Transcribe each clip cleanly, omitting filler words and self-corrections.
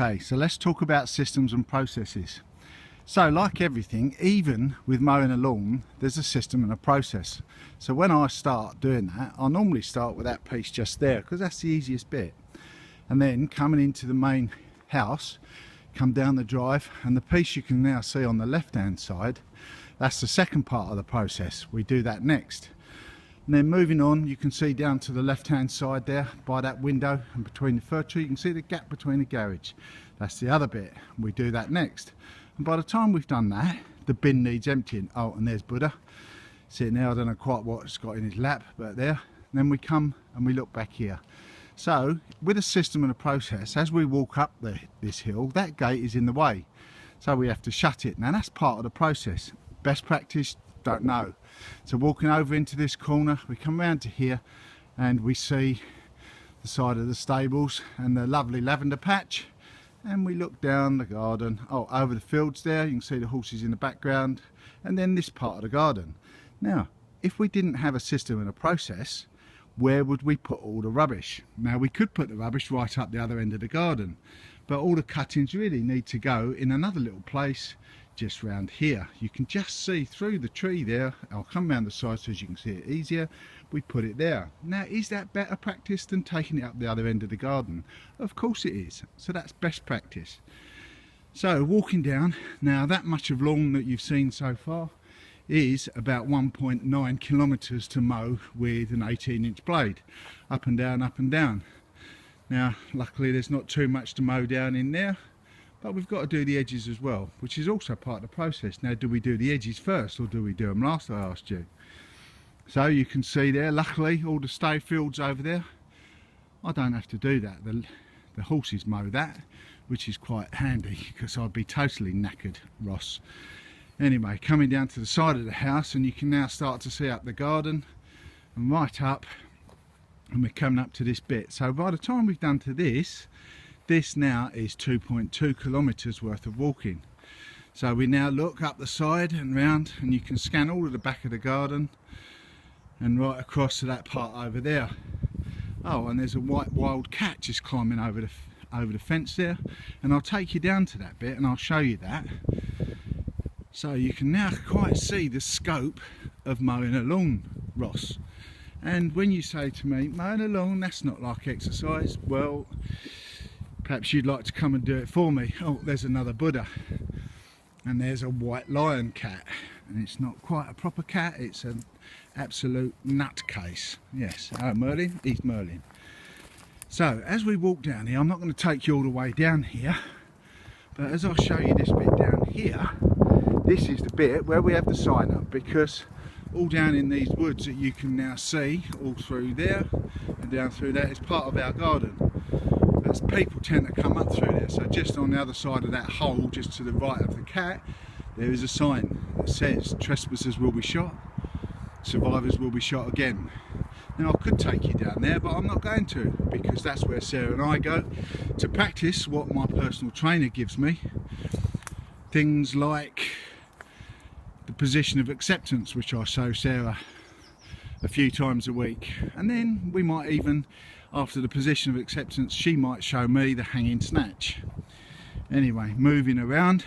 Okay, so let's talk about systems and processes. So like everything, even with mowing a lawn, there's a system and a process. So when I start doing that, I normally start with that piece just there because that's the easiest bit. And then coming into the main house, come down the drive, and the piece you can now see on the left hand side, that's the second part of the process. We do that next. And then moving on, you can see down to the left hand side there by that window and between the fir tree, you can see the gap between the garage. That's the other bit. We do that next. And by the time we've done that, the bin needs emptying. Oh, and there's Buddha sitting there. I don't know quite what it's got in his lap, but there. And then we come and we look back here. So with a system and a process, as we walk up this hill, that gate is in the way. So we have to shut it. Now that's part of the process. Best practice, don't know. So walking over into this corner, we come round to here and we see the side of the stables and the lovely lavender patch, and we look down the garden, over the fields there, you can see the horses in the background, and then this part of the garden. Now if we didn't have a system and a process, where would we put all the rubbish? Now we could put the rubbish right up the other end of the garden, but all the cuttings really need to go in another little place just round here. You can just see through the tree there. I'll come round the side so as you can see it easier. We put it there. Now is that better practice than taking it up the other end of the garden? Of course it is. So that's best practice. So walking down, now that much of lawn that you've seen so far is about 1.9 kilometres to mow with an 18-inch blade, up and down, up and down. Now luckily there's not too much to mow down in there, but we've got to do the edges as well, which is also part of the process. Now do we do the edges first or do we do them last, I asked you. So you can see there, luckily all the stay fields over there, I don't have to do that. The horses mow that, which is quite handy because I'd be totally knackered, Ross. Anyway, coming down to the side of the house, and you can now start to see up the garden and right up, and we're coming up to this bit. So by the time we've done to this now is 2.2 kilometres worth of walking. So we now look up the side and round, and you can scan all of the back of the garden and right across to that part over there. Oh, and there's a white wild cat just climbing over the fence there, and I'll take you down to that bit and I'll show you that. So you can now quite see the scope of mowing a lawn, Ross. And when you say to me, mowing a lawn, that's not like exercise, well, perhaps you'd like to come and do it for me. Oh, there's another Buddha. And there's a white lion cat. And it's not quite a proper cat, it's an absolute nutcase. Yes, Merlin, he's Merlin. So as we walk down here, I'm not going to take you all the way down here, but as I show you this bit down here, this is the bit where we have the sign up, because all down in these woods that you can now see, all through there and down through there, is part of our garden. As people tend to come up through there, so just on the other side of that hole, just to the right of the cat, there is a sign that says trespassers will be shot, survivors will be shot again. Now I could take you down there, but I'm not going to, because that's where Sarah and I go to practice what my personal trainer gives me. Things like the position of acceptance, which I show Sarah a few times a week, and then we might even, after the position of acceptance, she might show me the hanging snatch. Anyway, moving around,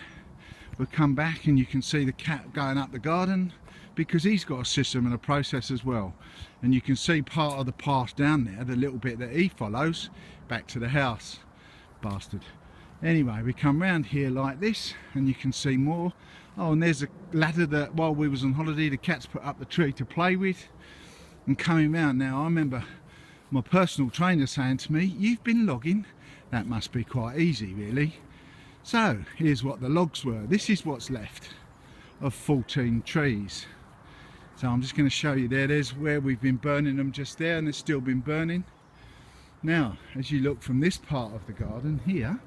we'll come back and you can see the cat going up the garden, because he's got a system and a process as well. And you can see part of the path down there, the little bit that he follows, back to the house. Bastard. Anyway, we come round here like this, and you can see more. Oh, and there's a ladder that while we was on holiday, the cats put up the tree to play with. And coming round now, I remember my personal trainer saying to me, you've been logging, that must be quite easy really. So here's what the logs were. This is what's left of 14 trees. So I'm just going to show you there, there's where we've been burning them just there, and they've still been burning. Now as you look from this part of the garden here,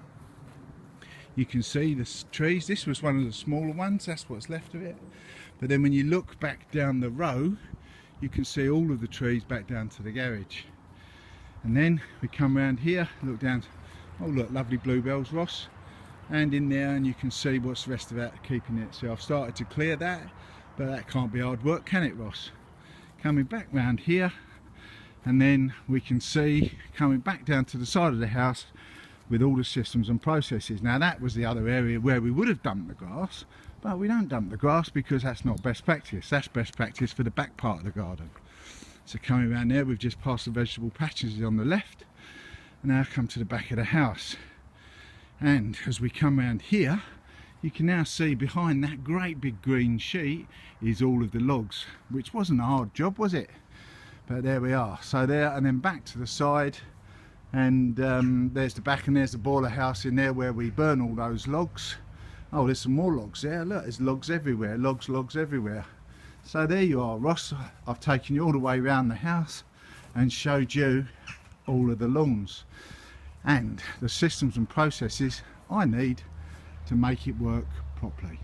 you can see the trees. This was one of the smaller ones, that's what's left of it. But then when you look back down the row, you can see all of the trees back down to the garage. And then we come round here, look down, oh look, lovely bluebells, Ross, and in there, and you can see what's the rest of that keeping it. So I've started to clear that, but that can't be hard work, can it, Ross? Coming back round here, and then we can see coming back down to the side of the house with all the systems and processes. Now that was the other area where we would have dumped the grass, but we don't dump the grass because that's not best practice. That's best practice for the back part of the garden. So coming around there, we've just passed the vegetable patches on the left, and now come to the back of the house. And as we come around here, you can now see behind that great big green sheet is all of the logs, which wasn't a hard job, was it? But there we are. So there, and then back to the side, and there's the back, and there's the boiler house in there where we burn all those logs. Oh, there's some more logs there. Look, there's logs everywhere, logs everywhere. So there you are, Ross. I've taken you all the way around the house and showed you all of the lawns and the systems and processes I need to make it work properly.